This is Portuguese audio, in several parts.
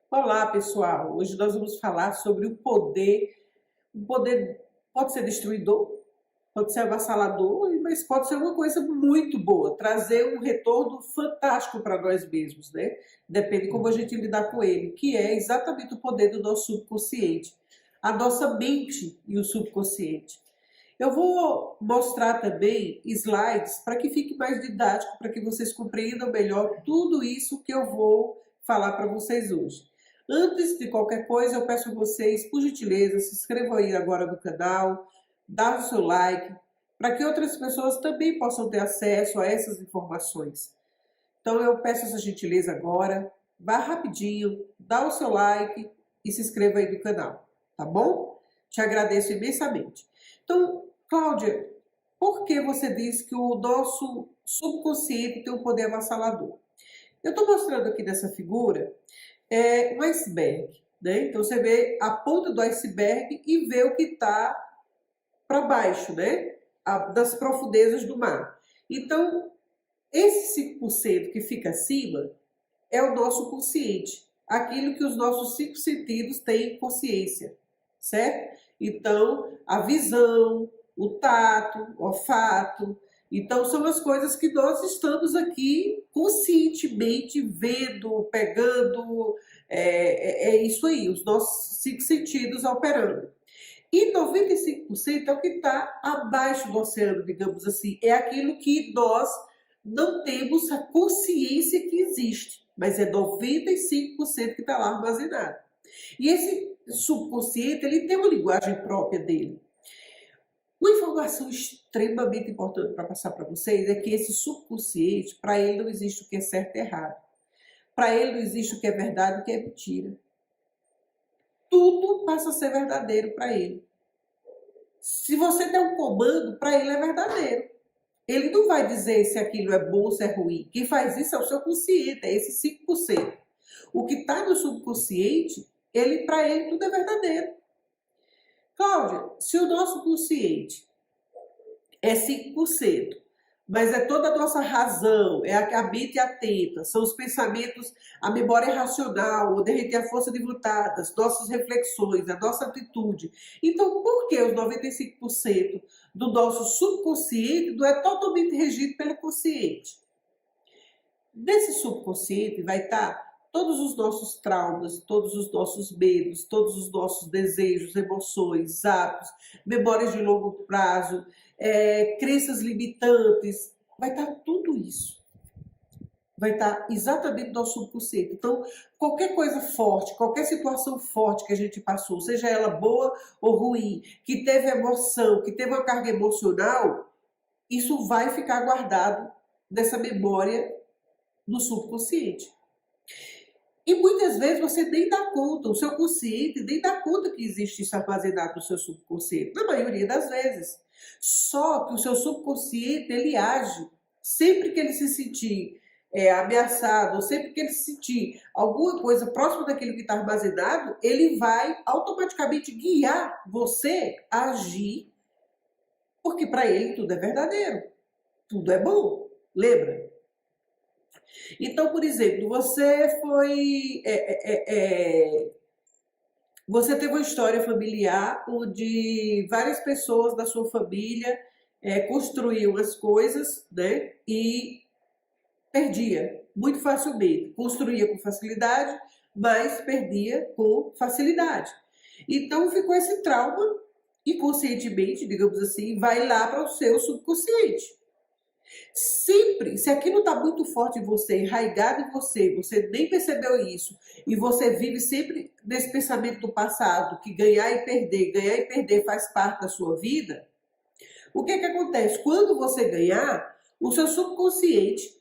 Olá, pessoal. Hoje nós vamos falar sobre o poder. O poder pode ser destruidor, pode ser avassalador, mas pode ser uma coisa muito boa, trazer um retorno fantástico para nós mesmos, né? Depende como a gente lidar com ele, que é exatamente o poder do nosso subconsciente, a nossa mente e o subconsciente. Eu vou mostrar também slides para que fique mais didático, para que vocês compreendam melhor tudo isso que eu vou falar para vocês hoje. Antes de qualquer coisa, eu peço a vocês, por gentileza, se inscrevam aí agora no canal, dá o seu like, para que outras pessoas também possam ter acesso a essas informações. Então eu peço essa gentileza agora, vá rapidinho, dá o seu like e se inscreva aí no canal, tá bom? Te agradeço imensamente. Então, Cláudia, por que você diz que o nosso subconsciente tem um poder avassalador? Eu estou mostrando aqui nessa figura um iceberg, né? Então você vê a ponta do iceberg e vê o que está para baixo, né? Das profundezas do mar. Então, esse 5% que fica acima é o nosso consciente, aquilo que os nossos 5 sentidos têm consciência, certo? Então, a visão, o tato, o olfato. Então, são as coisas que nós estamos aqui conscientemente vendo, pegando. É isso aí, os nossos 5 sentidos operando. E 95% é o que está abaixo do oceano, digamos assim. É aquilo que nós não temos a consciência que existe, mas é 95% que está lá armazenado. E esse subconsciente, ele tem uma linguagem própria dele. Uma informação extremamente importante para passar para vocês é que esse subconsciente, para ele não existe o que é certo e errado. Para ele não existe o que é verdade e o que é mentira. Tudo passa a ser verdadeiro para ele. Se você der um comando, para ele é verdadeiro. Ele não vai dizer se aquilo é bom ou se é ruim. Quem faz isso é o seu consciente, é esse 5%. O que está no subconsciente, para ele tudo é verdadeiro. Cláudia, se o nosso consciente é 5%, mas é toda a nossa razão, é a mente atenta, são os pensamentos, a memória racional, de repente a força de vontade, as nossas reflexões, a nossa atitude. Então, por que os 95% do nosso subconsciente não é totalmente regido pelo consciente? Nesse subconsciente vai estar todos os nossos traumas, todos os nossos medos, todos os nossos desejos, emoções, hábitos, memórias de longo prazo, crenças limitantes, vai estar tudo isso. Vai estar exatamente no nosso subconsciente. Então, qualquer coisa forte, qualquer situação forte que a gente passou, seja ela boa ou ruim, que teve emoção, que teve uma carga emocional, isso vai ficar guardado nessa memória no subconsciente. E muitas vezes você nem dá conta, o seu consciente nem dá conta que existe isso armazenado no seu subconsciente, na maioria das vezes. Só que o seu subconsciente, ele age sempre que ele se sentir ameaçado, ou sempre que ele sentir alguma coisa próxima daquilo que está armazenado, ele vai automaticamente guiar você a agir, porque para ele tudo é verdadeiro, tudo é bom, lembra? Então, por exemplo, você teve uma história familiar onde várias pessoas da sua família construíam as coisas, né? E perdia muito facilmente. Construía com facilidade, mas perdia com facilidade. Então ficou esse trauma, inconscientemente, digamos assim, vai lá para o seu subconsciente. Sempre, se aquilo está muito forte em você, enraizado em você, você nem percebeu isso, e você vive sempre nesse pensamento do passado, que ganhar e perder faz parte da sua vida, o que acontece? Quando você ganhar, o seu subconsciente,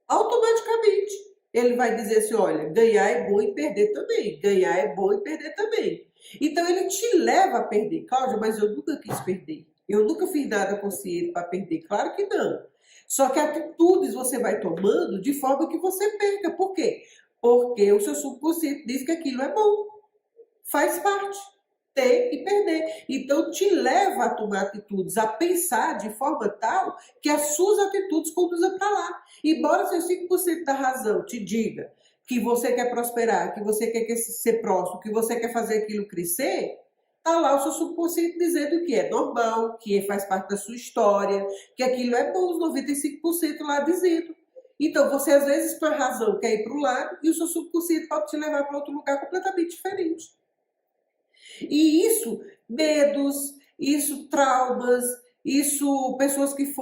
automaticamente, ele vai dizer assim, olha, ganhar é bom e perder também, ganhar é bom e perder também. Então ele te leva a perder. Cláudia, mas eu nunca quis perder. Eu nunca fiz nada consciente para perder. Claro que não. Só que atitudes você vai tomando de forma que você perca. Por quê? Porque o seu subconsciente diz que aquilo é bom. Faz parte. Ter e perder. Então te leva a tomar atitudes, a pensar de forma tal que as suas atitudes conduzam para lá. Embora seus 5% da razão te diga que você quer prosperar, que você quer ser próximo, que você quer fazer aquilo crescer, tá lá o seu subconsciente dizendo que é normal, que faz parte da sua história, que aquilo é bom, os 95% lá dizendo. Então, você às vezes, por razão, quer ir para um lado e o seu subconsciente pode te levar para outro lugar completamente diferente. E isso, medos, isso, traumas, isso, pessoas que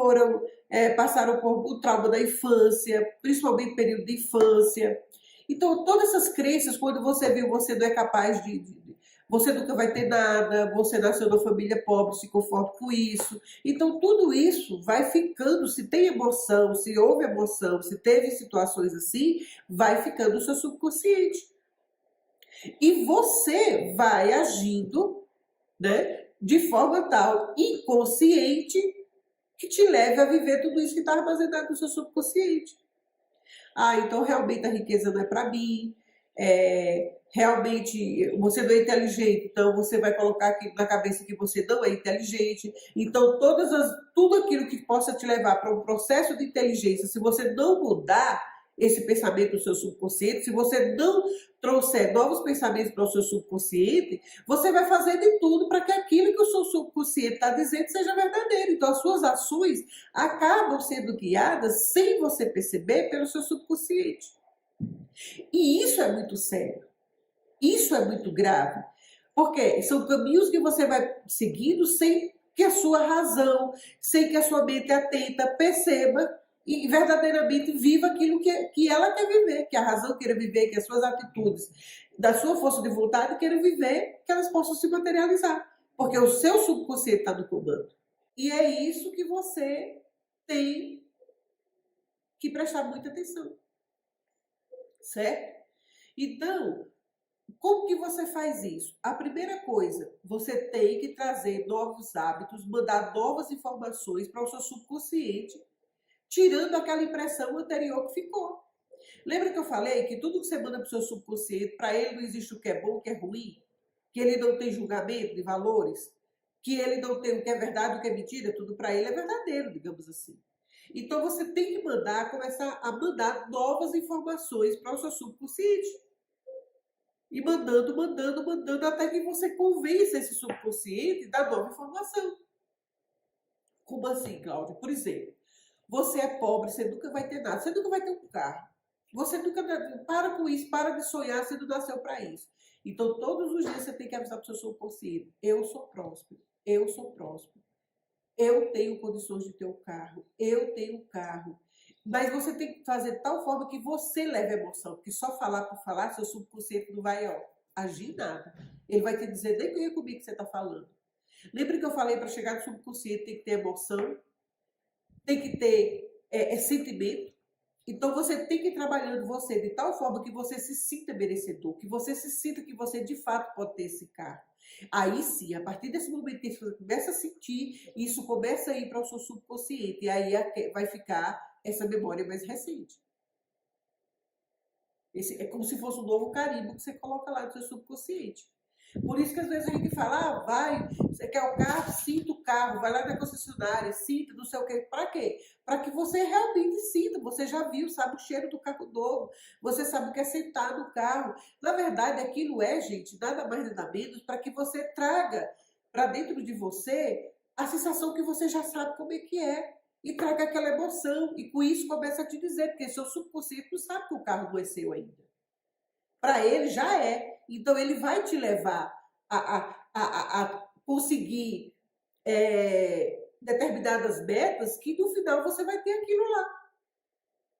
passaram por o trauma da infância, principalmente período de infância. Então, todas essas crenças, quando você viu, você não é capaz você nunca vai ter nada, você nasceu numa família pobre, se conforma com isso. Então, tudo isso vai ficando, se tem emoção, se houve emoção, se teve situações assim, vai ficando no seu subconsciente. E você vai agindo, né, de forma tal inconsciente que te leve a viver tudo isso que está armazenado no seu subconsciente. Ah, então realmente a riqueza não é para mim, realmente você não é inteligente, então você vai colocar aqui na cabeça que você não é inteligente. Então, tudo aquilo que possa te levar para um processo de inteligência, se você não mudar esse pensamento do seu subconsciente, se você não trouxer novos pensamentos para o seu subconsciente, você vai fazer de tudo para que aquilo que o seu subconsciente está dizendo seja verdadeiro. Então, as suas ações acabam sendo guiadas, sem você perceber, pelo seu subconsciente. E isso é muito sério. Isso é muito grave. Porque são caminhos que você vai seguindo sem que a sua razão, sem que a sua mente atenta perceba e verdadeiramente viva aquilo que ela quer viver, que a razão queira viver, que as suas atitudes, da sua força de vontade queiram viver, que elas possam se materializar. Porque o seu subconsciente está no comando. E é isso que você tem que prestar muita atenção. Certo? Então, como que você faz isso? A primeira coisa, você tem que trazer novos hábitos, mandar novas informações para o seu subconsciente, tirando aquela impressão anterior que ficou. Lembra que eu falei que tudo que você manda para o seu subconsciente, para ele não existe o que é bom, o que é ruim, que ele não tem julgamento de valores, que ele não tem o que é verdade, o que é mentira, tudo para ele é verdadeiro, digamos assim. Então você tem que começar a mandar novas informações para o seu subconsciente. E mandando, até que você convença esse subconsciente da nova informação. Como assim, Cláudia? Por exemplo, você é pobre, você nunca vai ter nada, você nunca vai ter um carro. Você nunca. Para com isso, para de sonhar, você não nasceu para isso. Então, todos os dias você tem que avisar para o seu subconsciente: eu sou próspero, eu sou próspero. Eu tenho condições de ter um carro, eu tenho um carro. Mas você tem que fazer de tal forma que você leve a emoção, porque só falar por falar, seu subconsciente não vai agir nada. Ele vai te dizer nem que é comigo que você está falando. Lembra que eu falei para chegar no subconsciente tem que ter emoção, tem que ter sentimento. Então você tem que ir trabalhando você de tal forma que você se sinta merecedor, que você se sinta que você de fato pode ter esse carro. Aí sim, a partir desse momento que você começa a sentir, isso começa a ir para o seu subconsciente, e aí vai ficar essa memória mais recente. É como se fosse um novo carimbo que você coloca lá no seu subconsciente. Por isso que às vezes a gente fala, você quer o carro? Sinta o carro, vai lá na concessionária, sinta, não sei o quê. Para quê? Para que você realmente sinta, você já viu, sabe o cheiro do carro novo, você sabe o que é sentar no carro. Na verdade, aquilo gente, nada mais nada menos, para que você traga para dentro de você a sensação que você já sabe como é que é. E traga aquela emoção, e com isso começa a te dizer, porque seu subconsciente não sabe que o carro não é seu ainda. Para ele já é. Então ele vai te levar a conseguir determinadas metas que no final você vai ter aquilo lá.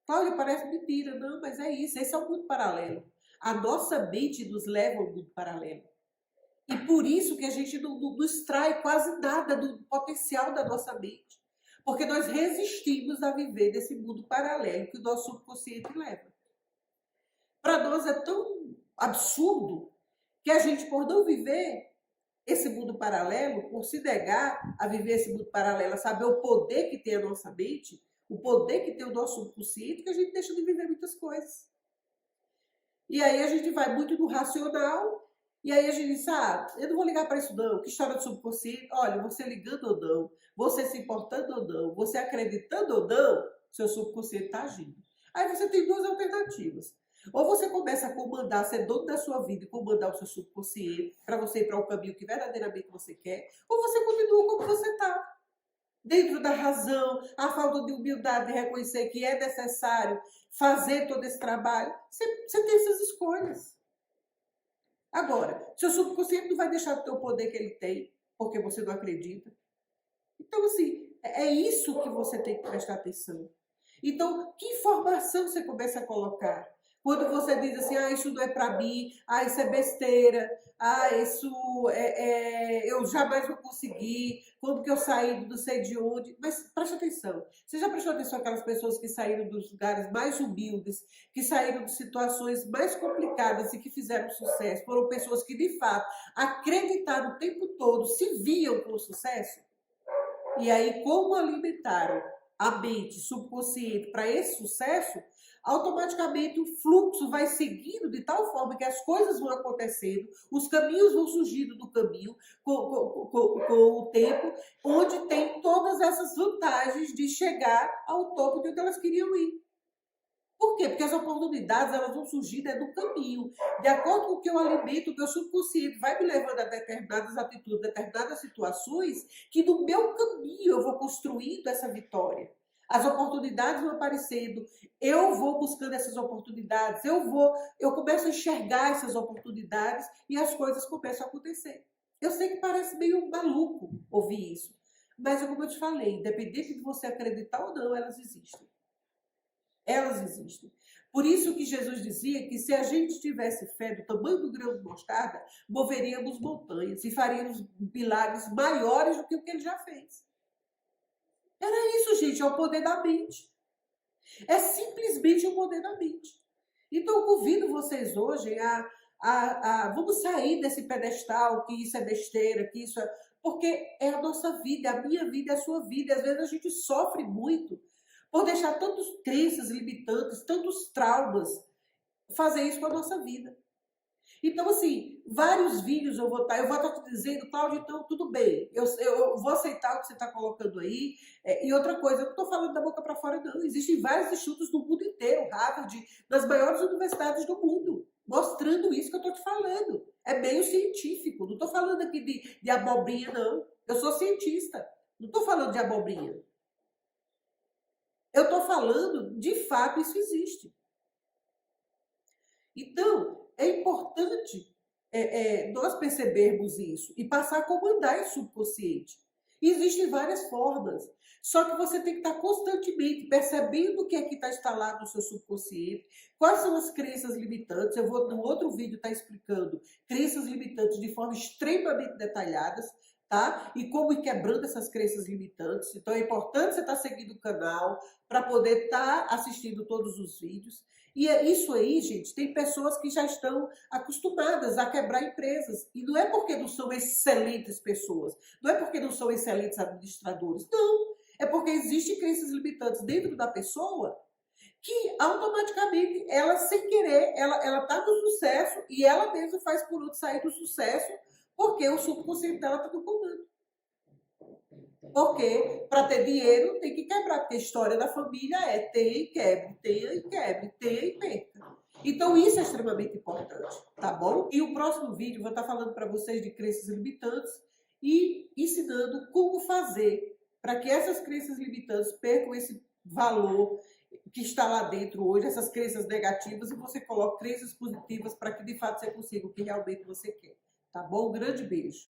Cláudia, parece mentira. Não, mas é isso. Esse é o mundo paralelo. A nossa mente nos leva ao mundo paralelo. E por isso que a gente não extrai quase nada do potencial da nossa mente. Porque nós resistimos a viver desse mundo paralelo que o nosso subconsciente leva. Para nós é tão absurdo que a gente, por não viver esse mundo paralelo, por se negar a viver esse mundo paralelo, a saber o poder que tem a nossa mente, o poder que tem o nosso subconsciente, que a gente deixa de viver muitas coisas. E aí a gente vai muito no racional, e aí a gente diz, eu não vou ligar para isso não, que história do subconsciente, olha, você ligando ou não, você se importando ou não, você acreditando ou não, seu subconsciente está agindo. Aí você tem duas alternativas. Ou você começa a comandar, ser dono da sua vida e comandar o seu subconsciente para você ir para o caminho que verdadeiramente você quer, ou você continua como você está. Dentro da razão, a falta de humildade de reconhecer que é necessário fazer todo esse trabalho, você tem essas escolhas. Agora, seu subconsciente não vai deixar de ter o poder que ele tem, porque você não acredita. Então, assim, é isso que você tem que prestar atenção. Então, que informação você começa a colocar? Quando você diz assim, isso não é para mim, isso é besteira, isso eu jamais vou conseguir, quando que eu saí do não sei de onde. Mas preste atenção. Você já prestou atenção àquelas pessoas que saíram dos lugares mais humildes, que saíram de situações mais complicadas e que fizeram sucesso? Foram pessoas que, de fato, acreditaram o tempo todo, se viam com o sucesso? E aí, como alimentaram a mente subconsciente para esse sucesso, automaticamente o fluxo vai seguindo de tal forma que as coisas vão acontecendo, os caminhos vão surgindo do caminho com o tempo, onde tem todas essas vantagens de chegar ao topo de onde elas queriam ir. Por quê? Porque as oportunidades elas vão surgir no caminho. De acordo com o que eu alimento, o meu subconsciente vai me levando a determinadas atitudes, determinadas situações, que no meu caminho eu vou construindo essa vitória. As oportunidades vão aparecendo, eu vou buscando essas oportunidades, eu começo a enxergar essas oportunidades e as coisas começam a acontecer. Eu sei que parece meio maluco ouvir isso, mas como eu te falei, independente de você acreditar ou não, elas existem. Elas existem. Por isso que Jesus dizia que se a gente tivesse fé do tamanho do grão de mostarda, moveríamos montanhas e faríamos milagres maiores do que o que ele já fez. Era isso, gente, é o poder da mente. É simplesmente o poder da mente. Então, eu convido vocês hoje vamos sair desse pedestal, que isso é besteira, que isso é... Porque é a nossa vida, a minha vida, é a sua vida. E às vezes a gente sofre muito por deixar tantas crenças limitantes, tantos traumas, fazer isso com a nossa vida. Então, assim, vários vídeos eu vou estar te dizendo, Cláudia, então tudo bem, eu vou aceitar o que você está colocando aí. E outra coisa, eu não estou falando da boca para fora, não. Existem vários institutos no mundo inteiro, Harvard, das maiores universidades do mundo, mostrando isso que eu estou te falando. É meio científico, não estou falando aqui de abobrinha, não. Eu sou cientista, não estou falando de abobrinha. Eu estou falando, de fato, isso existe. Então, é importante nós percebermos isso e passar a comandar esse subconsciente. Existem várias formas, só que você tem que estar constantemente percebendo o que é que está instalado no seu subconsciente, quais são as crenças limitantes. Eu vou, no outro vídeo, estar explicando crenças limitantes de forma extremamente detalhadas, tá? E como ir quebrando essas crenças limitantes. Então, é importante você estar seguindo o canal para poder estar assistindo todos os vídeos. E isso aí, gente, tem pessoas que já estão acostumadas a quebrar empresas. E não é porque não são excelentes pessoas, não é porque não são excelentes administradores, não. É porque existem crenças limitantes dentro da pessoa que automaticamente, ela sem querer, ela está no sucesso e ela mesma faz por onde sair do sucesso, porque o subconsciente dela está no comando. Porque para ter dinheiro tem que quebrar, porque a história da família é tenha e quebre, tenha e quebre, tenha e perca. Então isso é extremamente importante, tá bom? E o próximo vídeo eu vou estar falando para vocês de crenças limitantes e ensinando como fazer para que essas crenças limitantes percam esse valor que está lá dentro hoje, essas crenças negativas, e você coloque crenças positivas para que de fato você consiga o que realmente você quer. Tá bom? Um grande beijo.